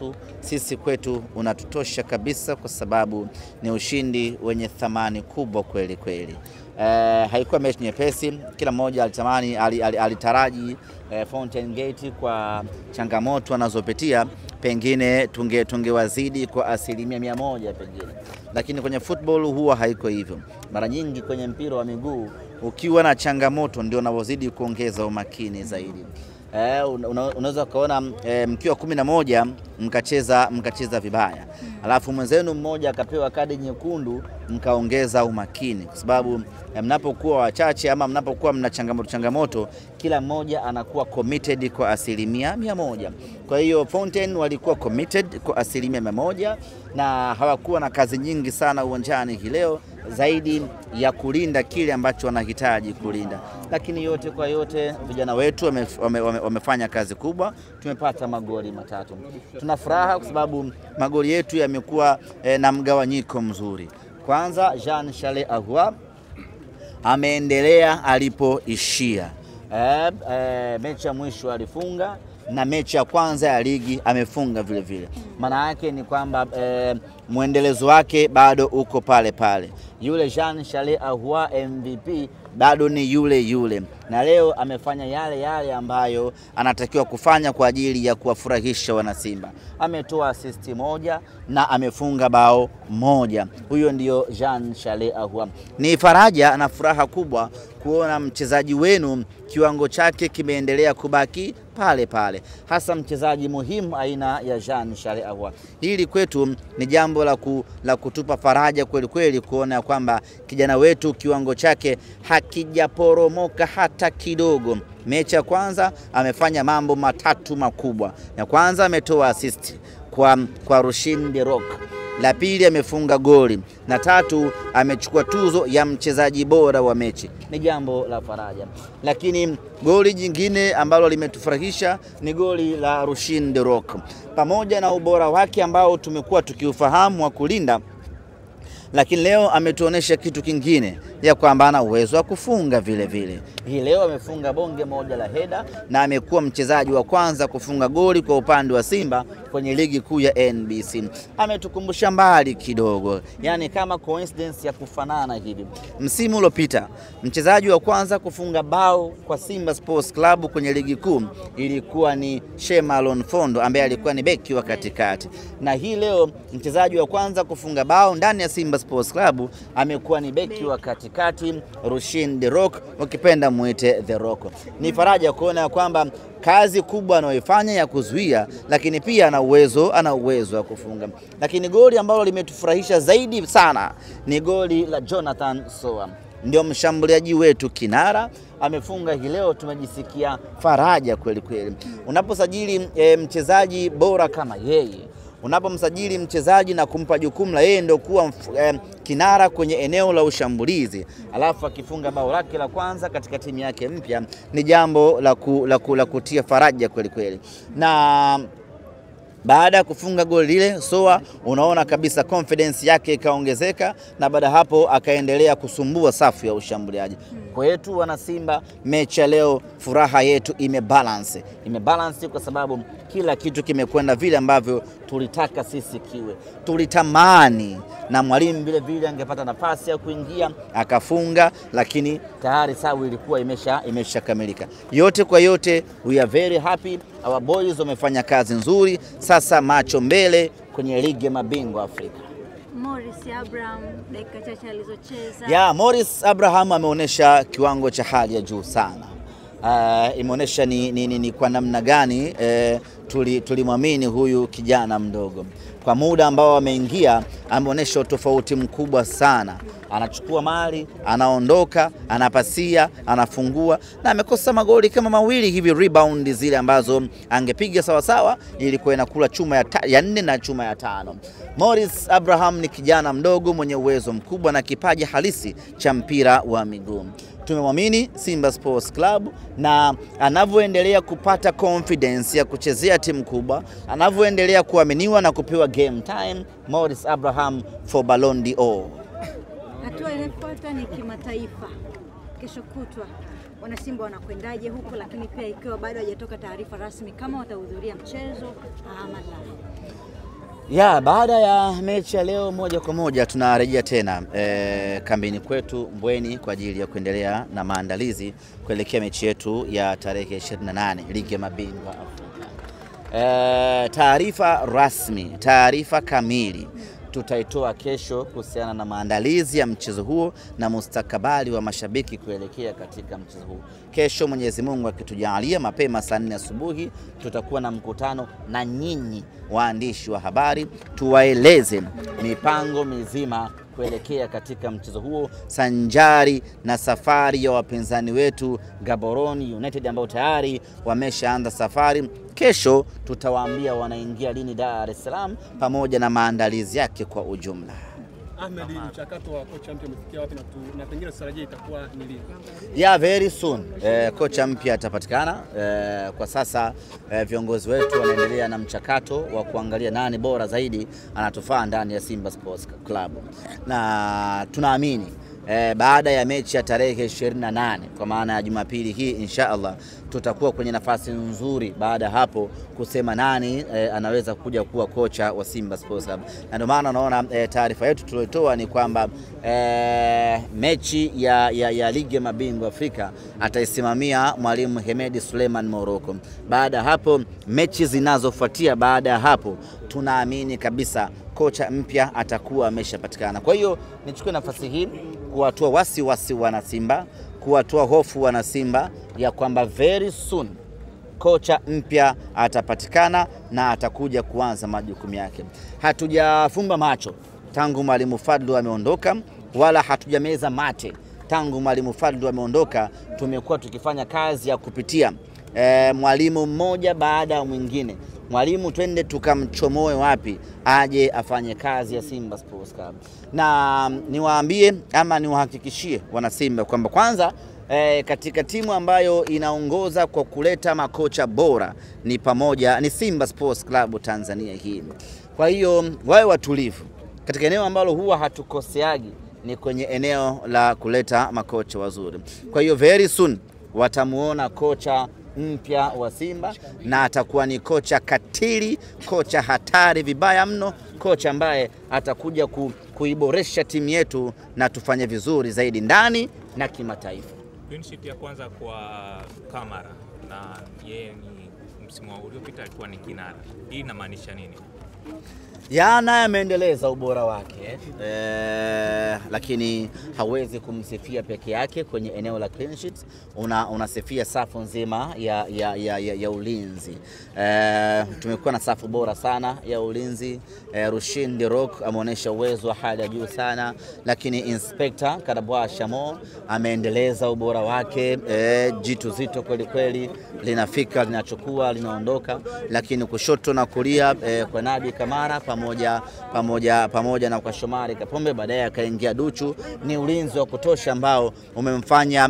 3 sisi kwetu unatutosha kabisa, kwa sababu ni ushindi wenye thamani kubwa kweli kweli. Haikuwa mechi nyepesi. Kila mmoja alitamani alitaraji Fountain Gate kwa changamoto anazopitia pengine tungewazidi kwa 100% pengine, lakini kwenye football huwa haiko hivyo. Mara nyingi kwenye mpira wa miguu ukiwa na changamoto ndio unavozidi kuongeza umakini zaidi. Unaweza kuona mkiwa 11 mkacheza vibaya, alafu mwenzenu mmoja akapewa kadi nyekundu, mkaongeza umakini, kwa sababu mnapokuwa wachache ama mnapokuwa mna changamoto, kila mmoja anakuwa committed kwa 100%. Kwa hiyo Fountain walikuwa committed kwa 100% na hawakuwa na kazi nyingi sana uwanjani hii leo zaidi ya kulinda kile ambacho wanahitaji kulinda. Lakini yote kwa yote vijana wetu wamefanya kazi kubwa. Tumepata magoli 3. Tuna furaha kwa sababu magoli yetu yamekuwa na mgawanyiko mzuri. Kwanza Jean Charles Ahoua ameendelea alipoishia. Mechi ya mwisho alifunga na mechi ya kwanza ya ligi amefunga vile vile. Maana yake ni kwamba muendelezo wake bado uko pale pale. Yule Jean Charles Ahoua MVP bado ni yule, na leo amefanya yale ambayo anatakiwa kufanya kwa ajili ya kuwafurahisha wana Simba. Ametoa assist 1 na amefunga bao 1. Huyo ndio Jean Charles Ahoua. Ni faraja na furaha kubwa kuona mchezaji wenu kiwango chake kimeendelea kubaki pale pale, hasa mchezaji muhimu aina ya Jean Charles Ahoua. Hili kwetu ni jambo la kutupa faraja kweli kweli, kuona kwamba kijana wetu kiwango chake hakijaporomoka hata kidogo. Mechi ya kwanza amefanya mambo 3 makubwa. Ya kwanza ametoa assist kwa Rushin De Rock. La pili amefunga goli, na 3 amechukua tuzo ya mchezaji bora wa mechi. Ni jambo la faraja. Lakini goli jingine ambalo limetufurahisha ni goli la Rushin De Rock. Pamoja na ubora wake ambao tumekuwa tukiufahamu wa kulinda, lakini leo ametuonesha kitu kingine, ya kwamba ana uwezo wa kufunga vile vile. Hii leo amefunga bonge 1 la heda na amekuwa mchezaji wa kwanza kufunga goli kwa upande wa Simba kwenye ligi kuu ya NBC. Ametukumbusha mbali kidogo, yani kama coincidence ya kufanana hivi. Msimu uliopita mchezaji wa kwanza kufunga bao kwa Simba Sports Club kwenye ligi kuu ilikuwa ni Shemalon Fondo, ambaye alikuwa ni beki wa katikati. Na hii leo mchezaji wa kwanza kufunga bao ndani ya Simba Sports Club amekuwa ni beki wa katikati, Rushin De Rock, ukipenda muite The Rock. Ni faraja kuona kwamba kazi kubwa anayoifanya ya kuzuia, lakini pia ana uwezo wa kufunga. Lakini goli ambalo limetufurahisha zaidi sana ni goli la Jonathan Soa. Ndio mshambuliaji wetu kinara, amefunga hii leo. Tumejisikia faraja kweli kweli. Unaposajili mchezaji bora kama yeye, unapomsajili mchezaji na kumpa jukumu la yeye ndio kuwa kinara kwenye eneo la ushambulizi, alafu akifunga bao lake la kwanza katika timu yake mpya, ni jambo la kutia faraja kweli kweli. Na baada ya kufunga goli lile, Soa unaona kabisa confidence yake ikaongezeka, na baada hapo akaendelea kusumbua safu ya ushambuliaji. Kwetu wana Simba, mechi leo furaha yetu imebalance kwa sababu kila kitu kimekwenda vile ambavyo tulitaka sisi kiwe. Tulitamani na mwalimu vile vile angepata nafasi ya kuingia akafunga, lakini tayari sawa ilikuwa imeshakamilika. Yote kwa yote, we are very happy. Our boys wamefanya kazi nzuri. Sasa macho mbele kwenye ligi ya mabingwa Afrika. Morris Abraham dakika chache alizocheza. Ya Morris Abraham ameonyesha kiwango cha hali ya juu sana. Imeonyesha ni kwa namna gani tulimwamini huyu kijana mdogo. Kwa muda ambao ameingia, ameonyesha utofauti mkubwa sana. Anachukua mali, anaondoka, anapasia, anafungua, na amekosa magoli kama 2 hivi rebound zile ambazo angepiga sawa sawa, ilikuwa inakula chuma ya 4 na chuma ya 5. Morris Abraham ni kijana mdogo mwenye uwezo mkubwa na kipaji halisi cha mpira wa miguu. Tumemwamini Simba Sports Club, na anavyoendelea kupata confidence ya kuchezea timu kubwa, anavyoendelea kuaminiwa na kupewa game time, Morris Abraham for Ballon d'Or. Hatua inayofuata ni kimataifa kesho kutwa. wanasimba wanakwendaje huko, lakini pia ikiwa bado hajatoka taarifa rasmi kama watahudhuria mchezo ama la. Baada ya mechi ya leo moja kwa moja tunarejea tena kambini kwetu Mbweni kwa ajili ya kuendelea na maandalizi kuelekea mechi yetu ya tarehe 28 ligi ya mabingwa Afrika. Taarifa rasmi, taarifa kamili tutaitoa kesho kuhusiana na maandalizi ya mchezo huo na mustakabali wa mashabiki kuelekea katika mchezo huo. Kesho Mwenyezi Mungu akitujalia mapema saa 4 asubuhi tutakuwa na mkutano na nyinyi waandishi wa habari, tuwaeleze mipango mizima kuelekea katika mchezo huo sanjari na safari ya wapinzani wetu Gaborone United ambao tayari wameshaanza safari. Kesho tutawaambia wanaingia lini Dar es Salaam pamoja na maandalizi yake kwa ujumla. Ahmed, mchakato wa kocha mpya umefikia wapi na pengine tarajia itakuwa ni lini? Very soon kocha mpya atapatikana. Kwa sasa viongozi wetu wanaendelea na mchakato wa kuangalia nani bora zaidi anatufaa ndani ya Simba Sports Club, na tunaamini baada ya mechi ya tarehe 28 kwa maana ya Jumapili hii inshallah tutakuwa kwenye nafasi nzuri baada hapo kusema nani anaweza kuja kuwa kocha wa Simba Sports Club. Na ndio maana unaona taarifa yetu tuliotoa ni kwamba mechi ya ligi ya mabingwa Afrika ataisimamia mwalimu Hemedi Suleiman Morocco. Baada hapo mechi zinazofuatia baada hapo tunaamini kabisa kocha mpya atakuwa ameshapatikana. Kwa hiyo nichukue nafasi hii kuwatoa wasiwasi wana Simba, kuwatoa hofu wana Simba ya kwamba very soon kocha mpya atapatikana na atakuja kuanza majukumu yake. Hatujafumba macho tangu mwalimu Fadlu ameondoka, wala hatujameza mate tangu mwalimu Fadlu ameondoka. Tumekuwa tukifanya kazi ya kupitia mwalimu mmoja baada ya mwingine. Mwalimu twende tukamchomoe wapi aje afanye kazi ya Simba Sports Club. Na niwaambie ama niwahakikishie wana Simba kwamba kwanza katika timu ambayo inaongoza kwa kuleta makocha bora ni Simba Sports Club Tanzania hii. Kwa hiyo wawe watulivu. Katika eneo ambalo huwa hatukoseagi ni kwenye eneo la kuleta makocha wazuri. Kwa hiyo very soon watamuona kocha mpya wa Simba na atakuwa ni kocha katili, kocha hatari vibaya mno, kocha ambaye atakuja kuiboresha timu yetu na tufanye vizuri zaidi ndani na kimataifa. Clean sheet ya kwanza kwa Kamara na yeye ni msimu uliopita alikuwa ni kinara. Hii inamaanisha nini? Naye ameendeleza ubora wake lakini hawezi kumsifia peke yake kwenye eneo la clean sheet. Unasifia safu nzima ya ulinzi. Tumekuwa na safu bora sana ya ulinzi. Rushin De Rock ameonyesha uwezo wa hali ya juu sana, lakini Inspector Karabwa Shamo ameendeleza ubora wake. Jitu zito kweli kweli, linafika linachukua linaondoka, lakini kushoto na kulia kwa Nabi Kamara pamoja na kwa Shomari Kapombe, baadaye akaingia Duchu. Ni ulinzi wa kutosha ambao umemfanya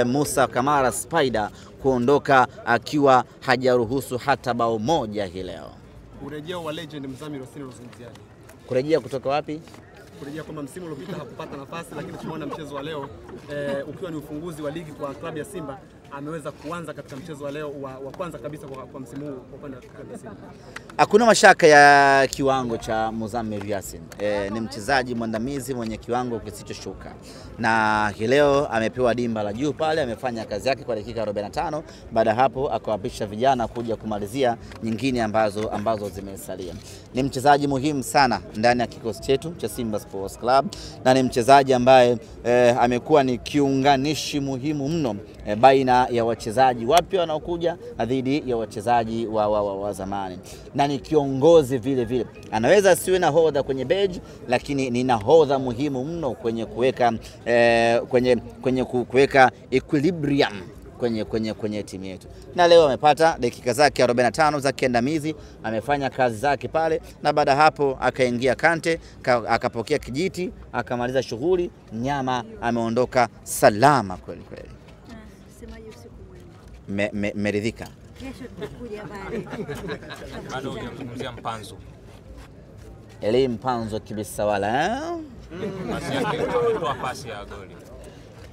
Musa Kamara Spider kuondoka akiwa hajaruhusu hata bao moja hii leo. Urejea wa legend Mzamiru Hussein unazungumziaje? Kurejea kutoka wapi? Kurejea kwamba msimu uliopita hakupata nafasi, lakini tumeona mchezo wa leo ukiwa ni ufunguzi wa ligi kwa klabu ya Simba, ameweza kuanza katika mchezo wa leo wa kwanza kabisa kwa msimu huu kwa upande wa klabu ya Simba. Hakuna mashaka ya kiwango cha Muzamil Yasin. Ni mchezaji mwandamizi mwenye kiwango kisichoshuka, na leo amepewa dimba la juu pale, amefanya kazi yake kwa dakika 45. Baada hapo akawapisha vijana kuja kumalizia nyingine ambazo zimesalia. Ni mchezaji muhimu sana ndani ya kikosi chetu cha Simba Sports Club, na ni mchezaji ambaye amekuwa ni kiunganishi muhimu mno baina ya wachezaji wapya wanaokuja na dhidi ya wachezaji wa zamani, na ni kiongozi vile vile. Anaweza siwe nahodha kwenye beji, lakini ni nahodha muhimu mno kwenye kuweka equilibrium kwenye timu yetu. Na leo amepata dakika zake 45 za kiandamizi, amefanya kazi zake pale, na baada hapo akaingia Kante akapokea kijiti akamaliza shughuli. Nyama ameondoka salama kweli kweli. Semaji usiku mwema. Meridhika. Kesho tutakuja pale. Bado hujamzungumzia Mpanzu. Eli Mpanzu kibisa wala Pasi yake ilitoa pasi ya goli.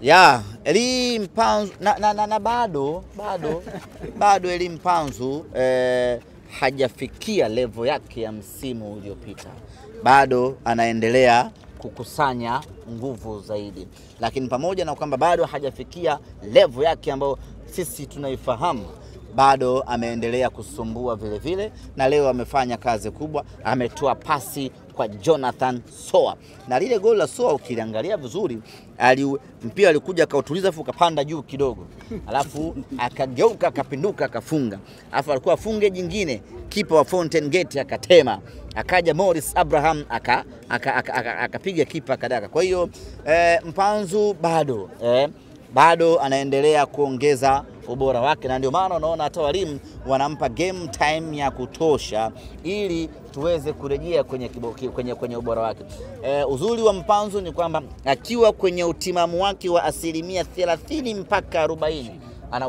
Ya, Eli Mpanzu na bado Eli Mpanzu hajafikia level yake ya msimu uliopita. Bado anaendelea kukusanya nguvu zaidi. Lakini pamoja na kwamba bado hajafikia level yake ambayo sisi tunaifahamu, bado ameendelea kusumbua vile vile, na leo amefanya kazi kubwa. Ametoa pasi kwa Jonathan Soa, na lile goli la Soa ukiliangalia vizuri, mpira alikuja akautuliza afu kapanda juu kidogo, alafu akageuka akapinduka akafunga, alafu alikuwa afunge jingine, kipa wa Fountain Gate akatema, akaja Morris Abraham akapiga kipa akadaka. Kwa hiyo Mpanzu bado anaendelea kuongeza ubora wake, na ndio maana unaona hata walimu wanampa game time ya kutosha ili tuweze kurejea kwenye ubora wake. Uzuri wa Mpanzu ni kwamba akiwa kwenye utimamu wake wa 30% mpaka 40,